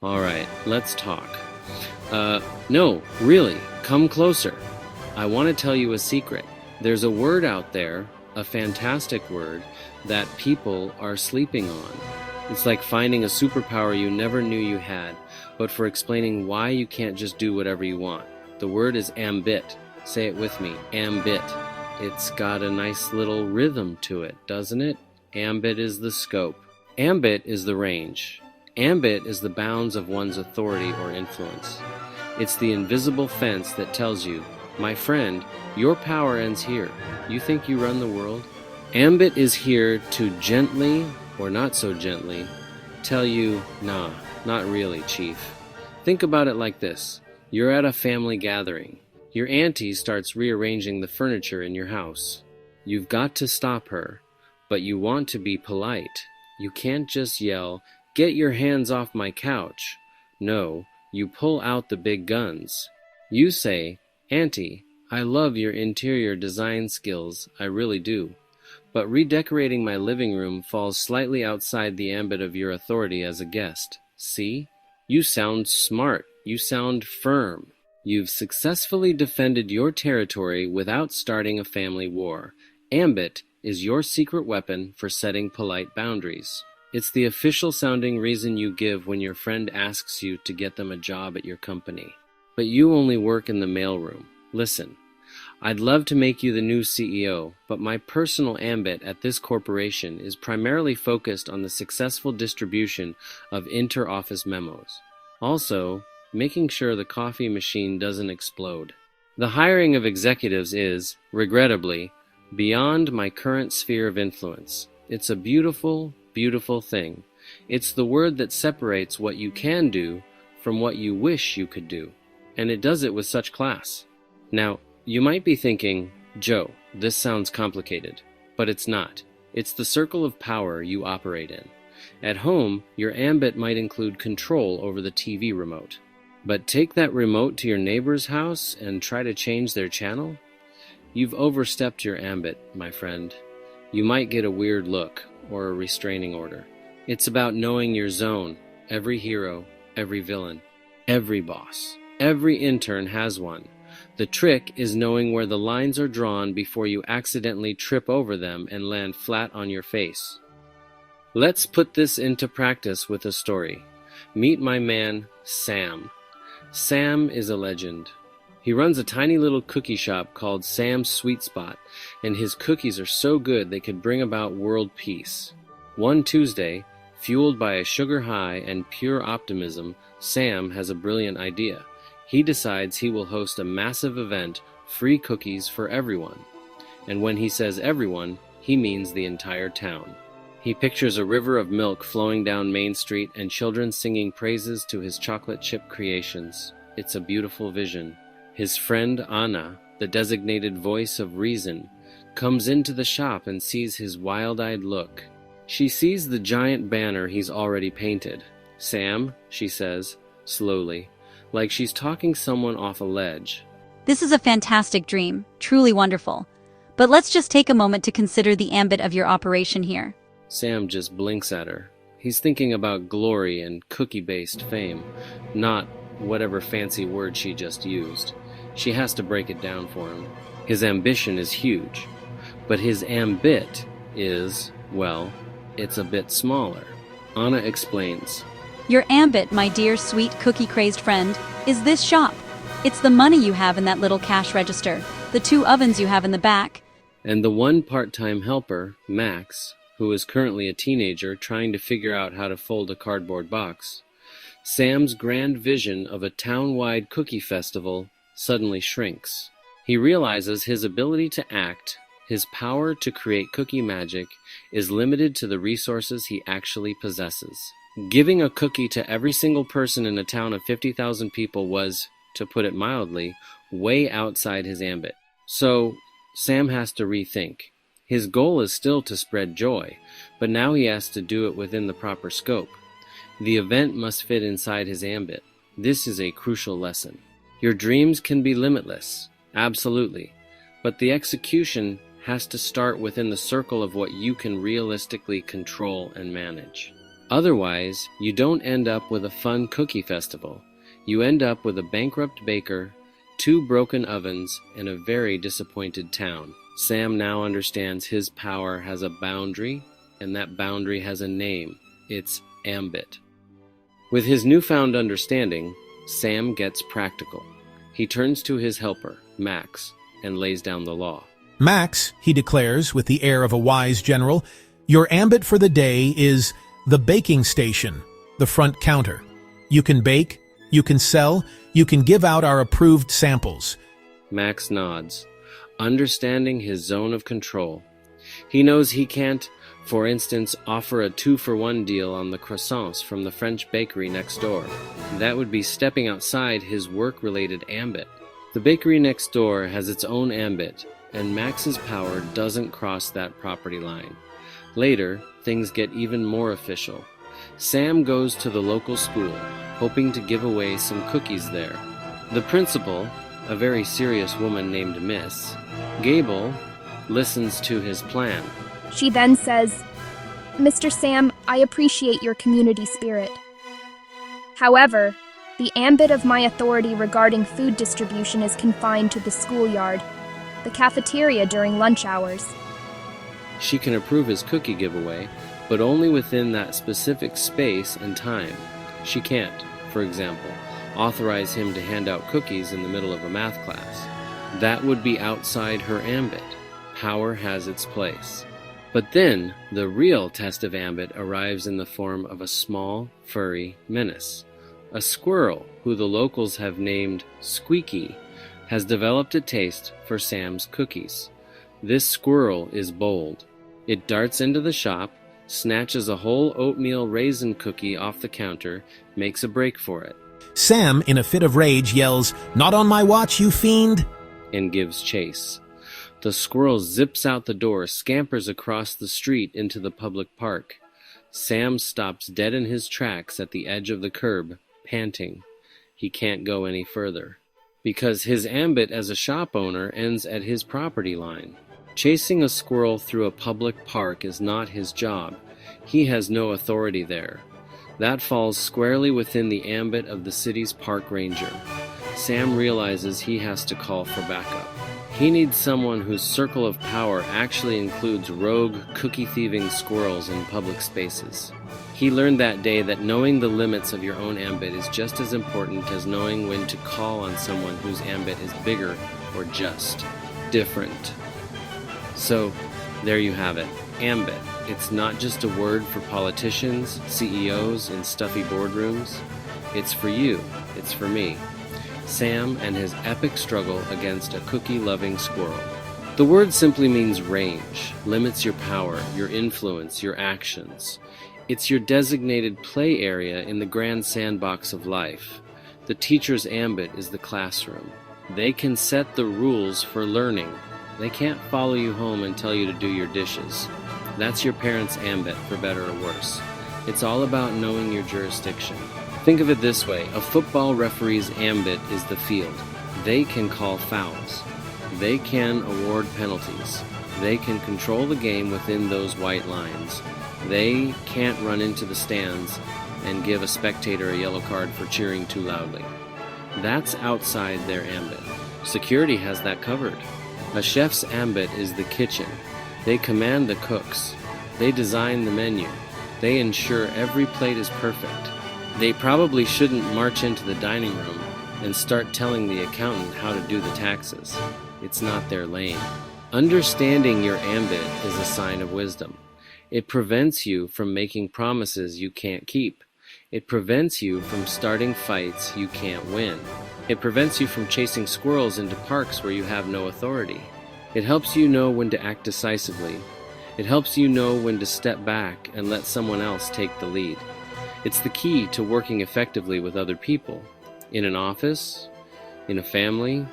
All right, let's talk. No, really, come closer. I want to tell you a secret. There's a word out there, a fantastic word, that people are sleeping on. It's like finding a superpower you never knew you had, but for explaining why you can't just do whatever you want. The word is ambit. Say it with me, ambit. It's got a nice little rhythm to it, doesn't it? Ambit is the scope. Ambit is the range. Ambit is the bounds of one's authority or influence. It's the invisible fence that tells you, my friend, your power ends here. You think you run the world? Ambit is here to gently, or not so gently, tell you, nah, not really, Chief. Think about it like this. You're at a family gathering. Your auntie starts rearranging the furniture in your house. You've got to stop her, but you want to be polite. You can't just yell, "Get your hands off my couch." No, you pull out the big guns. You say, "Auntie, I love your interior design skills, I really do. But redecorating my living room falls slightly outside the ambit of your authority as a guest. See? You sound smart. You sound firm. You've successfully defended your territory without starting a family war. Ambit is your secret weapon for setting polite boundaries. It's the official sounding reason you give when your friend asks you to get them a job at your company. But you only work in the mailroom. Listen, I'd love to make you the new CEO, but my personal ambit at this corporation is primarily focused on the successful distribution of inter-office memos. Also, making sure the coffee machine doesn't explode. The hiring of executives is, regrettably, beyond my current sphere of influence. It's a beautiful, beautiful thing. It's the word that separates what you can do from what you wish you could do, and it does it with such class. Now, you might be thinking, Joe, this sounds complicated, but it's not. It's the circle of power you operate in. At home, your ambit might include control over the TV remote. But take that remote to your neighbor's house and try to change their channel? You've overstepped your ambit, my friend. You might get a weird look or a restraining order. It's about knowing your zone. Every hero, every villain, every boss, every intern has one. The trick is knowing where the lines are drawn before you accidentally trip over them and land flat on your face. Let's put this into practice with a story. Meet my man, Sam. Sam is a legend. He runs a tiny little cookie shop called Sam's Sweet Spot, and his cookies are so good they could bring about world peace. One Tuesday, fueled by a sugar high and pure optimism, Sam has a brilliant idea. He decides he will host a massive event, free cookies for everyone. And when he says everyone, he means the entire town. He pictures a river of milk flowing down Main Street and children singing praises to his chocolate chip creations. It's a beautiful vision. His friend Anna, the designated voice of reason, comes into the shop and sees his wild-eyed look. She sees the giant banner he's already painted. "Sam," she says, slowly, like she's talking someone off a ledge. This is a fantastic dream, truly wonderful. But let's just take a moment to consider the ambit of your operation here. Sam just blinks at her. He's thinking about glory and cookie-based fame, not whatever fancy word she just used. She has to break it down for him. His ambition is huge, but his ambit is, well, it's a bit smaller. Anna explains. Your ambit, my dear, sweet, cookie-crazed friend, is this shop. It's the money you have in that little cash register, the 2 ovens you have in the back. And the one part-time helper, Max, who is currently a teenager trying to figure out how to fold a cardboard box. Sam's grand vision of a town-wide cookie festival suddenly shrinks. He realizes his ability to act, his power to create cookie magic, is limited to the resources he actually possesses. Giving a cookie to every single person in a town of 50,000 people was, to put it mildly, way outside his ambit. So, Sam has to rethink. His goal is still to spread joy, but now he has to do it within the proper scope. The event must fit inside his ambit. This is a crucial lesson. Your dreams can be limitless, absolutely, but the execution has to start within the circle of what you can realistically control and manage. Otherwise, you don't end up with a fun cookie festival. You end up with a bankrupt baker, 2 broken ovens, and a very disappointed town. Sam now understands his power has a boundary, and that boundary has a name. It's Ambit. With his newfound understanding, Sam gets practical. He turns to his helper, Max, and lays down the law. Max, he declares with the air of a wise general, your ambit for the day is the baking station, the front counter. You can bake, you can sell, you can give out our approved samples. Max nods, understanding his zone of control. He knows he can't, for instance, offer a 2-for-1 deal on the croissants from the French bakery next door. That would be stepping outside his work-related ambit. The bakery next door has its own ambit, and Max's power doesn't cross that property line. Later, things get even more official. Sam goes to the local school, hoping to give away some cookies there. The principal, a very serious woman named Miss Gable, listens to his plan. She then says, Mr. Sam, I appreciate your community spirit. However, the ambit of my authority regarding food distribution is confined to the schoolyard, the cafeteria during lunch hours. She can approve his cookie giveaway, but only within that specific space and time. She can't, for example, authorize him to hand out cookies in the middle of a math class. That would be outside her ambit. Power has its place. But then, the real test of ambit arrives in the form of a small, furry menace. A squirrel, who the locals have named Squeaky, has developed a taste for Sam's cookies. This squirrel is bold. It darts into the shop, snatches a whole oatmeal raisin cookie off the counter, makes a break for it. Sam, in a fit of rage, yells, "Not on my watch, you fiend!" and gives chase. The squirrel zips out the door, scampers across the street into the public park. Sam stops dead in his tracks at the edge of the curb, panting. He can't go any further, because his ambit as a shop owner ends at his property line. Chasing a squirrel through a public park is not his job. He has no authority there. That falls squarely within the ambit of the city's park ranger. Sam realizes he has to call for backup. He needs someone whose circle of power actually includes rogue, cookie-thieving squirrels in public spaces. He learned that day that knowing the limits of your own ambit is just as important as knowing when to call on someone whose ambit is bigger or just different. So, there you have it, ambit. It's not just a word for politicians, CEOs, in stuffy boardrooms. It's for you. It's for me. Sam and his epic struggle against a cookie-loving squirrel. The word simply means range, limits your power, your influence, your actions. It's your designated play area in the grand sandbox of life. The teacher's ambit is the classroom. They can set the rules for learning. They can't follow you home and tell you to do your dishes. That's your parents' ambit, for better or worse. It's all about knowing your jurisdiction. Think of it this way. A football referee's ambit is the field. They can call fouls. They can award penalties. They can control the game within those white lines. They can't run into the stands and give a spectator a yellow card for cheering too loudly. That's outside their ambit. Security has that covered. A chef's ambit is the kitchen. They command the cooks. They design the menu. They ensure every plate is perfect. They probably shouldn't march into the dining room and start telling the accountant how to do the taxes. It's not their lane. Understanding your ambit is a sign of wisdom. It prevents you from making promises you can't keep. It prevents you from starting fights you can't win. It prevents you from chasing squirrels into parks where you have no authority. It helps you know when to act decisively. It helps you know when to step back and let someone else take the lead. It's the key to working effectively with other people, in an office, in a family,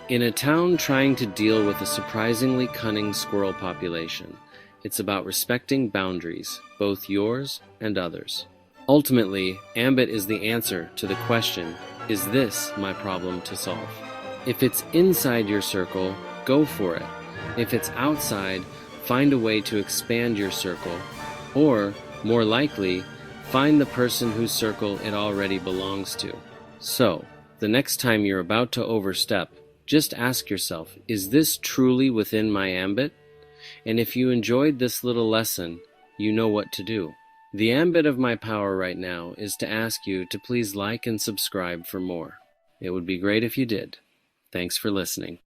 in a town trying to deal with a surprisingly cunning squirrel population. It's about respecting boundaries, both yours and others. Ultimately, ambit is the answer to the question, is this my problem to solve? If it's inside your circle, go for it. If it's outside, find a way to expand your circle, or, more likely, Find the person whose circle it already belongs to. So, the next time you're about to overstep, just ask yourself, is this truly within my ambit? And if you enjoyed this little lesson, you know what to do. The ambit of my power right now is to ask you to please like and subscribe for more. It would be great if you did. Thanks for listening.